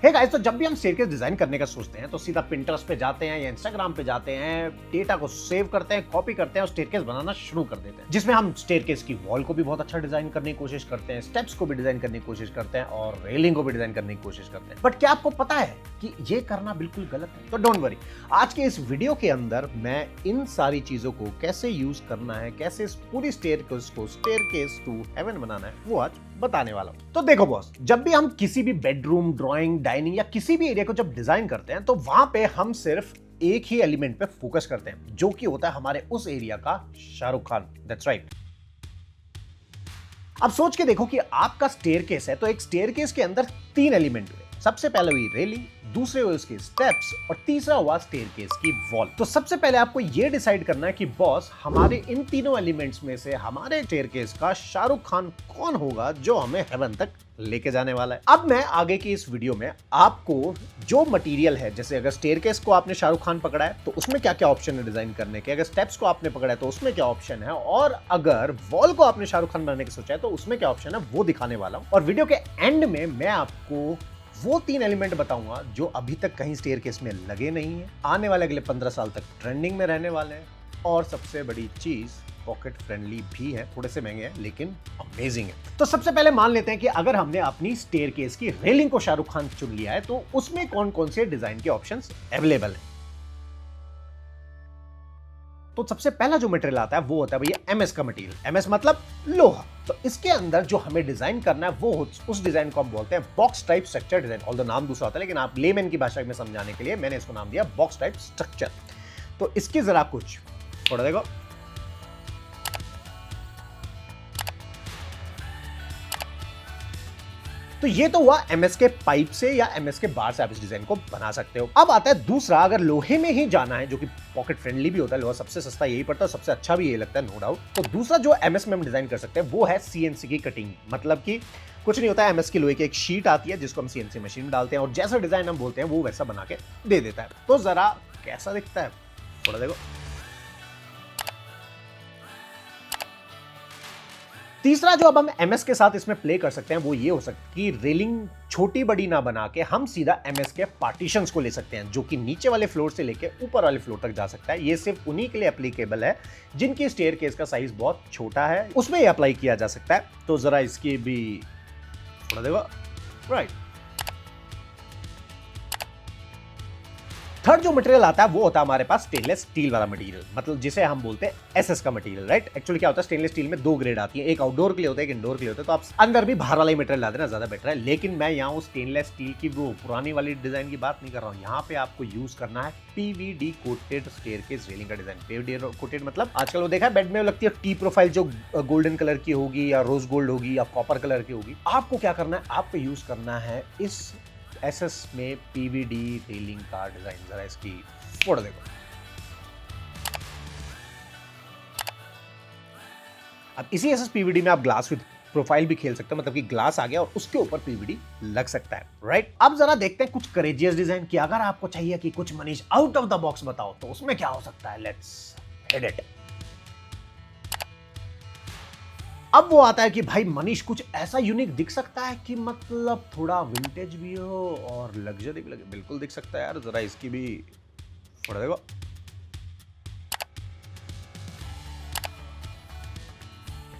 Hey guys, तो जब भी हम स्टेयरकेस डिजाइन करने का सोचते हैं तो सीधा पिंटरेस्ट पे जाते हैं या इंस्टाग्राम पे जाते हैं, डेटा को सेव करते हैं, कॉपी करते हैं और स्टेयरकेस बनाना शुरू कर देते हैं, जिसमें हम स्टेयरकेस की वॉल को भी बहुत अच्छा डिजाइन करने की कोशिश करते हैं, स्टेप्स को भी डिजाइन करने की कोशिश करते हैं और रेलिंग को भी डिजाइन करने की कोशिश करते हैं। बट क्या आपको पता है कि ये करना बिल्कुल गलत है? तो डोंट वरी, आज के इस वीडियो के अंदर मैं इन सारी चीजों को कैसे यूज करना है, कैसे इस पूरी स्टेयरकेस को स्टेयरकेस टू हेवन बनाना है, वो आज बताने वाला हूं। तो देखो बॉस, जब भी हम किसी भी बेडरूम, ड्राइंग, डाइनिंग या किसी भी एरिया को जब डिजाइन करते हैं तो वहां पे हम सिर्फ एक ही एलिमेंट पे फोकस करते हैं, जो कि होता है हमारे उस एरिया का शाहरुख खान। That's right. अब सोच के देखो कि आपका स्टेयरकेस है, तो एक स्टेयरकेस के अंदर तीन एलिमेंट हुए। सबसे पहले हुई रेलिंग, दूसरे हुए उसके स्टेप्स और तीसरा हुआ स्टेयरकेस की वॉल। तो सबसे पहले आपको यह डिसाइड करना है कि बॉस, हमारे इन तीनों एलिमेंट्स में से हमारे स्टेयरकेस का शाहरुख खान कौन होगा जो हमें हेवन तक लेके जाने वाला है। अब मैं आगे की इस वीडियो में आपको जो मटेरियल है, जैसे अगर स्टेयरकेस को आपने शाहरुख खान पकड़ा है तो उसमें क्या क्या ऑप्शन है डिजाइन करने के, अगर स्टेप्स को आपने पकड़ा है तो उसमें क्या ऑप्शन है, और अगर वॉल को आपने शाहरुख खान बनाने की सोचा है तो उसमें क्या ऑप्शन है, वो दिखाने वाला हूं। और वीडियो के एंड में मैं आपको वो तीन एलिमेंट बताऊंगा जो अभी तक कहीं स्टेयरकेस में लगे नहीं है, आने वाले अगले 15 साल तक ट्रेंडिंग में रहने वाले हैं, और सबसे बड़ी चीज पॉकेट फ्रेंडली भी है। थोड़े से महंगे हैं लेकिन अमेजिंग है। तो सबसे पहले मान लेते हैं कि अगर हमने अपनी स्टेयरकेस की रेलिंग को शाहरुख खान चुन लिया है तो उसमें कौन कौन से डिजाइन के ऑप्शंस अवेलेबल है। तो सबसे पहला जो मटेरियल आता है वो होता है भैया एमएस का मटेरियल। एमएस मतलब लोहा। तो इसके अंदर जो हमें डिजाइन करना है वो उस डिजाइन को हम बोलते हैं box type structure design. Although नाम दूसरा होता है, लेकिन आप लेमैन की भाषा में समझाने के लिए मैंने इसको नाम दिया बॉक्स टाइप स्ट्रक्चर। तो इसकी जरा कुछ थोड़ा देखो। तो ये तो हुआ एमएस के पाइप से या एमएस के बार से आप इस डिजाइन को बना सकते हो। अब आता है दूसरा, अगर लोहे में ही जाना है, जो कि पॉकेट फ्रेंडली भी होता है, लोहा सबसे सस्ता यही पड़ता है, सबसे अच्छा भी यही लगता है, नो डाउट। तो दूसरा जो एमएस में हम डिजाइन कर सकते हैं वो है सीएनसी की कटिंग। मतलब कि कुछ नहीं होता है, एमएस की लोहे की एक शीट आती है जिसको हम सीएनसी मशीन में डालते हैं और जैसा डिजाइन हम बोलते हैं वो वैसा बना के दे देता है। तो जरा कैसा दिखता है थोड़ा देखो। तीसरा जो अब हम एमएस के साथ इसमें प्ले कर सकते हैं वो ये हो सकता है कि रेलिंग छोटी बड़ी ना बना के हम सीधा एमएस के पार्टीशंस को ले सकते हैं, जो कि नीचे वाले फ्लोर से लेके ऊपर वाले फ्लोर तक जा सकता है। ये सिर्फ उन्हीं के लिए एप्लीकेबल है जिनकी स्टेयरकेस का साइज बहुत छोटा है, उसमें ये अप्लाई किया जा सकता है। तो जरा इसकी भी थोड़ा देखो। राइट। थर्ड जो मटेरियल आता है वो होता है हमारे पास स्टेनलेस स्टील वाला मटेरियल, मतलब जिसे हम बोलते हैं एसएस का मटेरियल। राइट। एक्चुअली क्या होता है, स्टेनलेस स्टील में दो ग्रेड आती है, एक आउटडोर के लिए होता है, एक इंडोर के लिए होता है। तो आप अंदर भी बाहर वाला ही मटेरियल ला देना ज्यादा बेटर है। लेकिन मैं यहाँ उस स्टेनलेस स्टील की वो पुरानी वाली डिजाइन की बात नहीं कर रहा हूँ। यहाँ पे आपको यूज करना है पीवीडी कोटेड स्टेयरकेस रेलिंग का डिजाइन। पीवीडी कोटेड मतलब आजकल वो देखा है बेड में लगती है टी प्रोफाइल, जो गोल्डन कलर की होगी या रोज गोल्ड होगी या कॉपर कलर की होगी। आपको क्या करना है, आपको यूज करना है इस एसएस में पीवीडी रेलिंग का डिजाइन। जरा इसकी फोटो देखो। अब इसी एसएस पीवीडी में आप ग्लास विद प्रोफाइल भी खेल सकते हो, मतलब कि ग्लास आ गया और उसके ऊपर पीवीडी लग सकता है। राइट। अब जरा देखते हैं कुछ करेजियस डिजाइन की। अगर आपको चाहिए कि कुछ Manish out of the box बताओ तो उसमें क्या हो सकता है, लेट्स हेड इट। अब वो आता है कि भाई मनीष कुछ ऐसा यूनिक दिख सकता है कि मतलब थोड़ा विंटेज भी हो और लग्जरी भी लगे। बिल्कुल दिख सकता है यार, जरा इसकी भी थोड़ा देखो।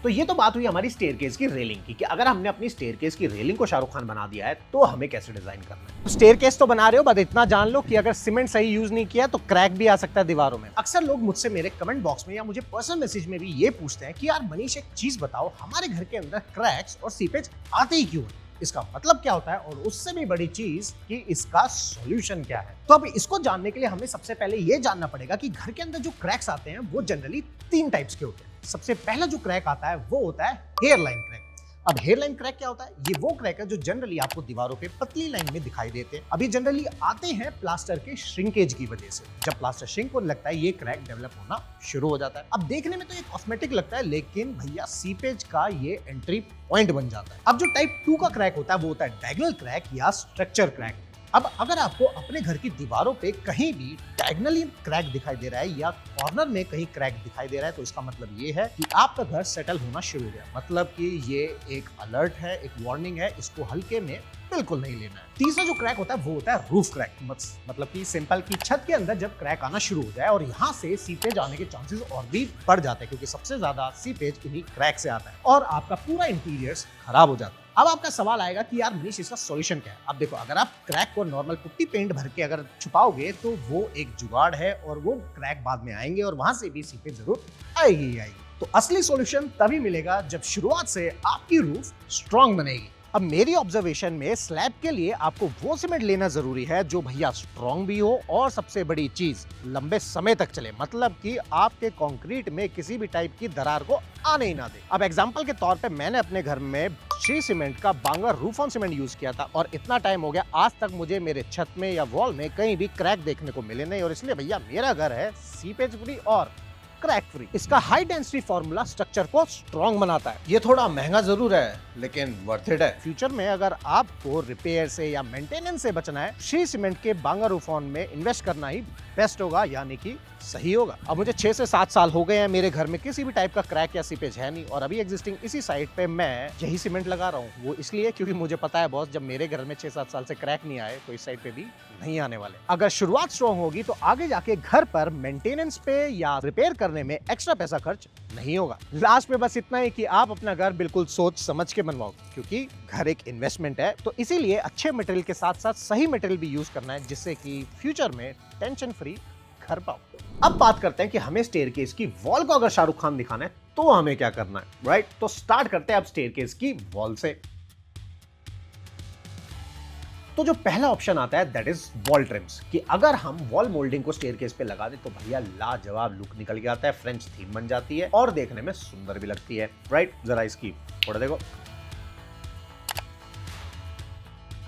तो ये तो बात हुई हमारी स्टेयरकेस की रेलिंग की, कि अगर हमने अपनी स्टेयरकेस की रेलिंग को शाहरुख खान बना दिया है तो हमें कैसे डिजाइन करना है। तो स्टेयरकेस तो बना रहे हो, बस इतना जान लो कि अगर सीमेंट सही यूज नहीं किया तो क्रैक भी आ सकता है दीवारों में। अक्सर लोग मुझसे मेरे कमेंट बॉक्स में या मुझे पर्सनल मैसेज में भी ये पूछते हैं कि यार मनीष एक चीज बताओ, हमारे घर के अंदर क्रैक्स और सीपेज आते ही क्यों है, इसका मतलब क्या होता है, और उससे भी बड़ी चीज कि इसका सॉल्यूशन क्या है। तो अब इसको जानने के लिए हमें सबसे पहले ये जानना पड़ेगा कि घर के अंदर जो क्रैक्स आते हैं वो जनरली तीन टाइप्स के होते हैं। सबसे पहला जो क्रैक आता है वो होता है हेयरलाइन क्रैक। अब हेयरलाइन क्रैक क्या होता है, ये वो क्रैक है जो जनरली आपको दीवारों पे पतली लाइन में दिखाई देते हैं। अभी जनरली आते हैं प्लास्टर के श्रिंकेज की वजह से। जब प्लास्टर श्रिंक होने लगता है ये क्रैक डेवलप होना शुरू हो जाता है। अब देखने में तो ये कॉस्मेटिक लगता है, लेकिन भैया सीपेज का ये एंट्री पॉइंट बन जाता है। अब जो टाइप 2 का क्रैक होता है वो होता है डायगोनल क्रैक या स्ट्रक्चर क्रैक। अब अगर आपको अपने घर की दीवारों पे कहीं भी डायगनली क्रैक दिखाई दे रहा है या कॉर्नर में कहीं क्रैक दिखाई दे रहा है तो इसका मतलब ये है कि आपका घर सेटल होना शुरू हो गया। मतलब कि ये एक अलर्ट है, एक वार्निंग है, इसको हल्के में बिल्कुल नहीं लेना है। तीसरा जो क्रैक होता है वो होता है रूफ क्रैक। मतलब कि सिंपल की छत के अंदर जब क्रैक आना शुरू हो जाए और यहाँ से सीपेज आने के चांसेस और भी बढ़ जाते हैं, क्योंकि सबसे ज्यादा सीपेज इन्हीं क्रैक से आता है और आपका पूरा इंटीरियर्स खराब हो जाता है। अब आपका सवाल आएगा कि यार मनीष इसका सॉल्यूशन क्या है। अब देखो, अगर आप क्रैक को नॉर्मल पुट्टी पेंट भर के अगर छुपाओगे तो वो एक जुगाड़ है और वो क्रैक बाद में आएंगे और वहां से भी सीपेज जरूर आएगी ही आएगी। तो असली सॉल्यूशन तभी मिलेगा जब शुरुआत से आपकी रूफ स्ट्रांग बनेगी। अब मेरी ऑब्जर्वेशन में स्लैब के लिए आपको वो सीमेंट लेना जरूरी है जो भैया स्ट्रॉन्ग भी हो और सबसे बड़ी चीज लंबे समय तक चले। मतलब कि आपके कंक्रीट में किसी भी टाइप की दरार को आने ही ना दे। अब एग्जांपल के तौर पे मैंने अपने घर में श्री सीमेंट का बांगर रूफ ऑन सीमेंट यूज किया था और इतना टाइम हो गया आज तक मुझे मेरे छत में या वॉल में कहीं भी क्रैक देखने को मिले नहीं। और इसलिए भैया मेरा घर है सीपेज फ्री और क्रैक फ्री। इसका हाई डेंसिटी फॉर्मूला स्ट्रक्चर को स्ट्रॉन्ग बनाता है। ये थोड़ा महंगा जरूर है लेकिन वर्थ इट है। फ्यूचर में अगर आपको रिपेयर से या मेंटेनेंस से बचना है, श्री सीमेंट के बांगर रूफ ऑन में इन्वेस्ट करना ही बेस्ट होगा, यानी कि सही होगा। अब मुझे 6 से 7 साल हो गए हैं, मेरे घर में किसी भी टाइप का क्रैक या सीपेज है नहीं और अभी एग्जिस्टिंग इसी साइड पे मैं यही सीमेंट लगा रहा हूँ। वो इसलिए क्योंकि मुझे पता है बॉस, जब मेरे घर में 6-7 साल से क्रैक नहीं आए तो इस साइड पे भी नहीं आने वाले। अगर शुरुआत स्ट्रॉन्ग होगी तो आगे जाके घर पर मेंटेनेंस पे या रिपेयर करने में एक्स्ट्रा पैसा खर्च नहीं होगा। लास्ट में बस इतना ही कि आप अपना घर बिल्कुल सोच समझ के बनवाओ, क्योंकि घर एक इन्वेस्टमेंट है। तो इसीलिए अच्छे मटेरियल के साथ साथ सही मटेरियल भी यूज करना है, जिससे कि फ्यूचर में टेंशन फ्री घर पाओ। अब बात करते हैं कि हमें स्टेयरकेस की वॉल को अगर शाहरुख खान दिखाना है तो हमें क्या करना है, राइट? तो स्टार्ट करते हैं अब स्टेयरकेस की वॉल से। तो जो पहला ऑप्शन आता है दैट इज वॉल ट्रिम्स, कि अगर हम वॉल मोल्डिंग को स्टेयरकेस पे लगा दे तो भैया लाजवाब लुक निकल के आता है, फ्रेंच थीम बन जाती है और देखने में सुंदर भी लगती है, राइट? जरा इसकी फोटो देखो।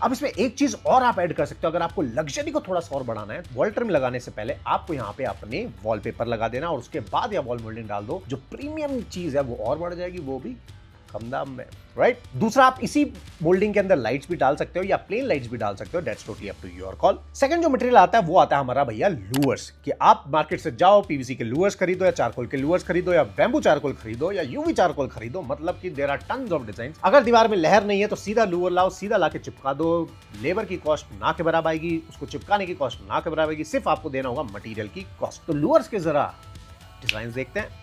अब इसमें एक चीज और आप ऐड कर सकते हो, अगर आपको लग्जरी को थोड़ा सा और बढ़ाना है, वॉल ट्रिम लगाने से पहले आपको यहाँ पे अपने वॉलपेपर लगा देना और उसके बाद या वॉल मोल्डिंग डाल दो। जो प्रीमियम चीज है वो और बढ़ जाएगी, वो भी कम दाम में, राइट? दूसरा, आप इसी मोल्डिंग के अंदर लाइट्स भी डाल सकते हो या प्लेन लाइट्स भी डाल सकते हो, that's totally up to your call. Second जो मटेरियल आता है वो आता है हमारा भैया लूअर्स, कि आप मार्केट से जाओ, पीवीसी के लूअर्स खरीदो या चारकोल के लूअर्स खरीदो या बैम्बू चारकोल खरीदो या यूवी चारकोल खरीदो। मतलब कि there are tons of design. अगर दीवार में लहर नहीं है तो सीधा लूअर लाओ, सीधा लाके चिपका दो। लेबर की कॉस्ट ना के बराबर आएगी, उसको चिपकाने की कॉस्ट ना के बराबर आएगी, सिर्फ आपको देना होगा मटेरियल की कॉस्ट। तो लूअर्स के जरा डिजाइन देखते हैं।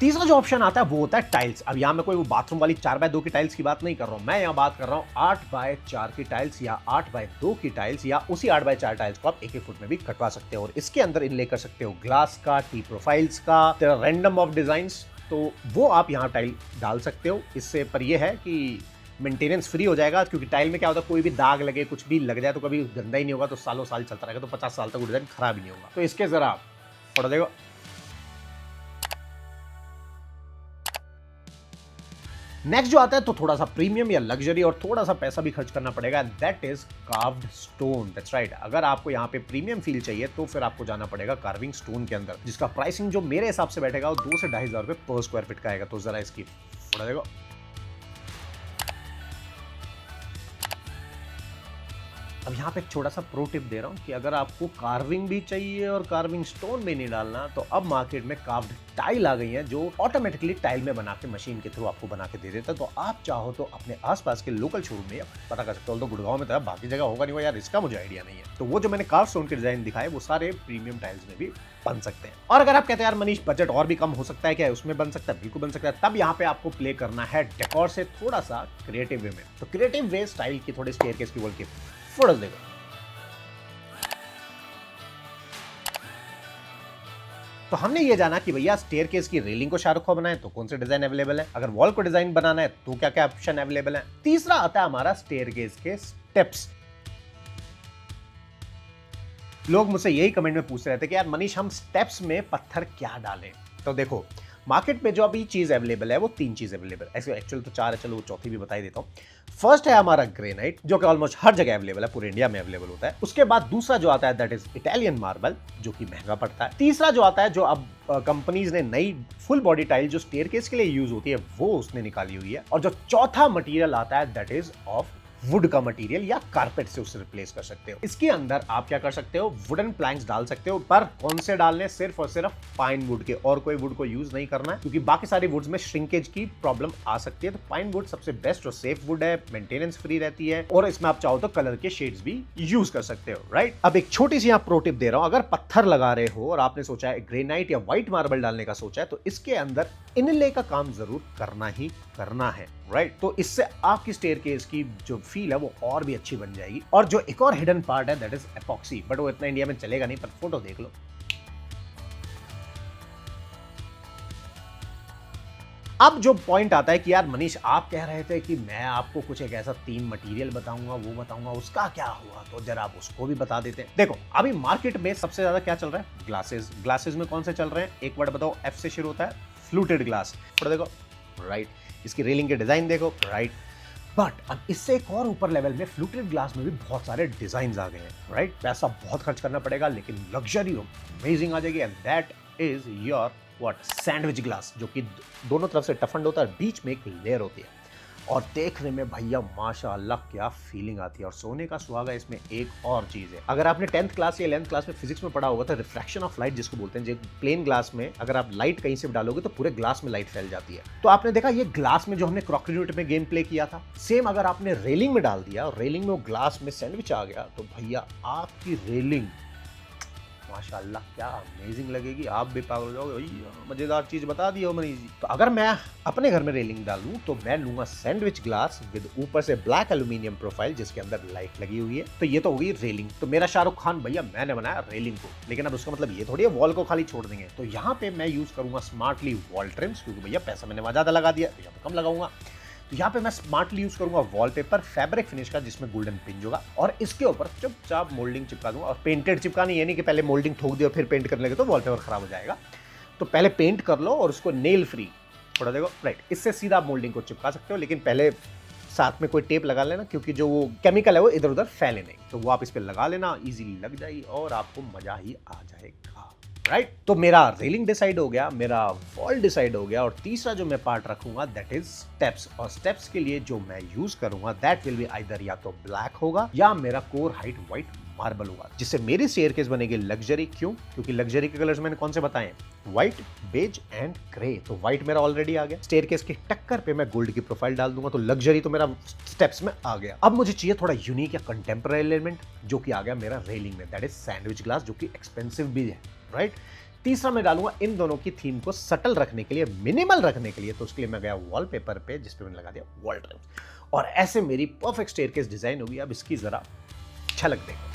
तीसरा जो ऑप्शन आता है वो होता है टाइल्स। अब यहाँ मैं कोई वो बाथरूम वाली 4x2 की टाइल्स की बात नहीं कर रहा हूँ, मैं यहाँ बात कर रहा हूँ 8x4 की टाइल्स या 8x2 की टाइल्स या उसी 8x4 टाइल्स को आप एक फुट में भी कटवा सकते हो और इसके अंदर इनले कर सकते हो ग्लास का, टी प्रोफाइल्स का, रैंडम ऑफ डिजाइंस, तो वो आप यहाँ टाइल डाल सकते हो। इससे पर यह है कि मेंटेनेंस फ्री हो जाएगा, क्योंकि टाइल में क्या होता है, कोई भी दाग लगे, कुछ भी लग जाए तो कभी गंदा ही नहीं होगा, तो सालों साल चलता रहेगा, तो 50 साल तक वो डिजाइन खराब ही नहीं होगा। तो इसके जरा फोटो देखो। नेक्स्ट जो आता है तो थोड़ा सा प्रीमियम या लग्जरी और थोड़ा सा पैसा भी खर्च करना पड़ेगा, that is carved stone. That's right. अगर आपको यहाँ पे प्रीमियम फील चाहिए तो फिर आपको जाना पड़ेगा कार्विंग स्टोन के अंदर, जिसका प्राइसिंग जो मेरे हिसाब से बैठेगा वो 2 से 2,500 रुपए पर स्क्वायर फीट का आएगा। तो जरा इसकी फोटो देखो। अब यहाँ पे एक छोटा सा प्रो टिप दे रहा हूँ कि अगर आपको कार्विंग भी चाहिए और कार्विंग स्टोन भी नहीं डालना, तो अब मार्केट में कार्व्ड टाइल आ गई है जो ऑटोमेटिकली टाइल में बना के मशीन के थ्रू आपको बना के दे देता है। तो आप चाहो तो अपने आसपास के लोकल शोरूम में पता कर सकते हो। तो गुड़गांव में तो बाकी जगह होगा नहीं, यार इसका मुझे आइडिया नहीं है। तो वो जो मैंने कार्व स्टोन के डिजाइन दिखाए वो सारे प्रीमियम टाइल्स में भी बन सकते हैं। और अगर आप कहते हैं यार मनीष बजट और भी कम हो सकता है क्या, उसमें बन सकता है? बिल्कुल बन सकता है। तब यहाँ पे आपको प्ले करना है डेकोर से थोड़ा सा क्रिएटिव वे में। तो क्रिएटिव वे स्टाइल की थोड़ी स्टेयरकेस की वॉल की फोटोज देखो। तो हमने ये जाना कि भैया स्टेयरकेस की रेलिंग को शाहरुख खान बनाए तो कौन से डिजाइन अवेलेबल है, अगर वॉल को डिजाइन बनाना है तो क्या क्या ऑप्शन अवेलेबल है। तीसरा आता है हमारा स्टेयरकेस के स्टेप्स। लोग मुझसे यही कमेंट में पूछ रहे थे कि यार मनीष हम स्टेप्स में पत्थर क्या डालें। तो देखो मार्केट में जो अभी चीज अवेलेबल है वो 3 चीज अवेलेबल है, ऐसे एक्चुअल तो 4 है, चलो वो चौथी भी बता ही देता हूँ। फर्स्ट है हमारा ग्रेनाइट, जो कि ऑलमोस्ट हर जगह अवेलेबल है, पूरे इंडिया में अवेलेबल होता है। उसके बाद दूसरा जो आता है दैट इज इटालियन मार्बल, जो कि महंगा पड़ता है। तीसरा जो आता है, जो अब कंपनीज ने नई फुल बॉडी टाइल जो स्टेयरकेस के लिए यूज होती है वो उसने निकाली हुई है। और जो चौथा मटेरियल आता है दैट इज ऑफ वुड का मटेरियल या कारपेट से उसे रिप्लेस कर सकते हो। इसके अंदर आप क्या कर सकते हो, वुडन प्लैंक्स डाल सकते हो, पर कौन से डालने, सिर्फ और सिर्फ पाइन वुड के, और कोई वुड को यूज नहीं करना है, क्योंकि बाकी सारे वुड्स में श्रिंकेज की प्रॉब्लम आ सकती है। तो पाइन वुड सबसे बेस्ट और सेफ वुड है, मेंटेनेंस फ्री रहती है, और इसमें आप चाहो तो कलर के शेड्स भी यूज कर सकते हो, राइट। अब एक छोटी सी यहाँ प्रो टिप दे रहा हूं, अगर पत्थर लगा रहे हो और आपने सोचा है ग्रेनाइट या व्हाइट मार्बल डालने का सोचा है, तो इसके अंदर इनले का काम जरूर करना ही करना है, राइट। तो इससे आपकी स्टेयरकेस की जो फील है वो और भी अच्छी बन जाएगी। और जो एक और हिडन पार्ट है दैट इज एपॉक्सी, बट वो इतना इंडिया में चलेगा नहीं, पर फोटो देख लो। अब जो पॉइंट आता है कि यार मनीष, आप कह रहे थे कि मैं आपको कुछ एक ऐसा 3 मटेरियल बताऊंगा, वो बताऊंगा, उसका क्या हुआ, तो जरा आप उसको भी बता देते हैं। देखो, अभी मार्केट में सबसे ज्यादा क्या चल रहा है, ग्लासेस। ग्लासेस में कौन से चल रहे हैं, एक वर्ड बताओ, एफ से शुरू होता है, फ्लूटेड ग्लास। देखो, राइट, इसकी रेलिंग के डिजाइन देखो, राइट। बट अब इससे एक और ऊपर लेवल में फ्लूटेड ग्लास में भी बहुत सारे डिजाइन आ गए हैं, राइट। पैसा बहुत खर्च करना पड़ेगा, लेकिन लग्जरी अमेजिंग आ जाएगी, and that is your what, sandwich glass, जो कि दोनों तरफ से टफन्ड होता है, बीच में एक लेयर होती है, और देखने में भैया माशाअल्लाह क्या फीलिंग आती है। और सोने का सुहागा इसमें एक और चीज है, अगर आपने 10th क्लास या 11th क्लास में फिजिक्स में पढ़ा होगा तो रिफ्रैक्शन ऑफ लाइट जिसको बोलते हैं, जो प्लेन ग्लास में अगर आप लाइट कहीं से भी डालोगे तो पूरे ग्लास में लाइट फैल जाती है। तो आपने देखा ये ग्लास में जो हमने क्रॉकरी यूनिट में गेम प्ले किया था, सेम अगर आपने रेलिंग में डाल दिया और रेलिंग में वो ग्लास में सैंडविच आ गया, तो भैया आपकी रेलिंग माशाअल्लाह क्या अमेजिंग लगेगी, आप भी पागल हो जाओगे। भैया मजेदार चीज बता दी हो मनीष जी। तो अगर मैं अपने घर में रेलिंग डालूं तो मैं लूंगा सैंडविच ग्लास विद ऊपर से ब्लैक एल्यूमिनियम प्रोफाइल जिसके अंदर लाइट लगी हुई है। तो ये तो होगी रेलिंग। तो मेरा शाहरुख खान भैया, मैंने बनाया रेलिंग को, लेकिन अब उसका मतलब ये थोड़ी है वॉल को खाली छोड़ देंगे। तो यहाँ पे मैं यूज करूंगा स्मार्टली वॉल ट्रिम्स, क्योंकि भैया पैसा मैंने वहां ज्यादा लगा दिया, तो यहाँ पे कम लगाऊंगा। तो यहाँ पे मैं स्मार्टली यूज करूंगा वॉलपेपर फैब्रिक फिनिश का, जिसमें गोल्डन पिंच होगा, और इसके ऊपर चुपचाप मोल्डिंग चिपका दूंगा। और पेंटेड चिपकानी, ये नहीं कि पहले मोल्डिंग ठोक दिया फिर पेंट करने लगे तो वॉलपेपर खराब हो जाएगा। तो पहले पेंट कर लो और उसको नेल फ्री, थोड़ा देखो, राइट, इससे सीधा आप मोल्डिंग को चिपका सकते हो, लेकिन पहले साथ में कोई टेप लगा लेना, क्योंकि जो वो केमिकल है वो इधर उधर फैले नहीं। तो वो आप इस पे लगा लेना, इजीली लग जाएगी और आपको मजा ही आ जाएगा, राइट। तो मेरा रेलिंग डिसाइड हो गया, मेरा वॉल डिसाइड हो गया, और तीसरा जो मैं पार्ट रखूंगा दैट इज स्टेप्स। और स्टेप्स के लिए जो मैं यूज करूंगा दैट विल बी आइदर या तो ब्लैक होगा या मेरा कोर हाइट व्हाइट मार्बल होगा, जिससे मेरी स्टेयरकेस बनेगी लग्जरी। क्यों? क्योंकि लग्जरी के कलर्स मैंने कौन से बताए हैं, व्हाइट, बेज एंड ग्रे। तो व्हाइट मेरा ऑलरेडी आ गया। स्टेयरकेस के टक्कर पे मैं गोल्ड की प्रोफाइल डाल दूंगा, तो लग्जरी तो मेरा स्टेप्स में आ गया। अब मुझे चाहिए थोड़ा यूनिक या कंटेम्पररी एलिमेंट, जो कि आ गया मेरा रेलिंग में, दैट इज सैंडविच ग्लास, जो कि एक्सपेंसिव भी है, राइट। तीसरा मैं डालूंगा इन दोनों की थीम को सटल रखने के लिए, मिनिमल रखने के लिए, तो उसके लिए मैं गया वॉलपेपर पे, जिस पे मैंने लगा दिया वॉल ट्रिम, और ऐसे मेरी परफेक्ट स्टेयरकेस डिजाइन होगी। अब इसकी जरा झलक देखो।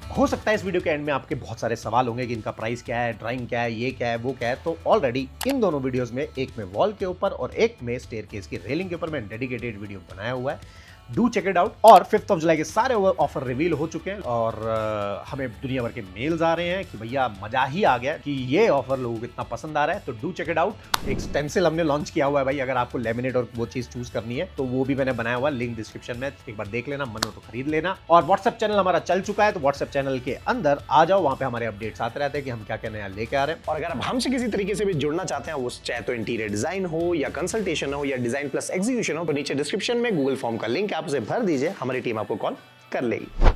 हो सकता है इस वीडियो के एंड में आपके बहुत सारे सवाल होंगे कि इनका प्राइस क्या है, ड्राइंग क्या है, ये क्या है, वो क्या है। तो ऑलरेडी इन दोनों वीडियोस में, एक में वॉल के ऊपर और एक में स्टेयरकेस की रेलिंग के ऊपर, मैं डेडिकेटेड वीडियो बनाया हुआ है, डू चेक इट आउट। और 5th of जुलाई के सारे ऑफर रिवील हो चुके हैं, और हमें दुनिया भर के मेल्स आ रहे हैं कि भैया मजा ही आ गया, कि ये ऑफर लोगों को इतना पसंद आ रहा है। तो डू चेक इट आउट। एक स्टेंसिल हमने लॉन्च किया हुआ है भाई, अगर आपको लेमिनेट और वो चीज चूज करनी है तो वो भी मैंने बनाया हुआ, लिंक डिस्क्रिप्शन में, एक बार देख लेना, मन हो तो खरीद लेना। और व्हाट्सएप चैनल हमारा चल चुका है, तो व्हाट्सएप चैनल के अंदर आ जाओ, वहां पे हमारे अपडेट्स आते रहते हैं कि हम क्या क्या नया लेके आ रहे हैं। और अगर आप हमसे किसी तरीके से भी जुड़ना चाहते हैं, वो चाहे तो इंटीरियर डिजाइन हो या कंसल्टेशन हो या डिजाइन प्लस एग्जीक्यूशन हो, तो नीचे डिस्क्रिप्शन में गूगल फॉर्म का लिंक आप उसे भर दीजिए, हमारी टीम आपको कॉल कर लेगी।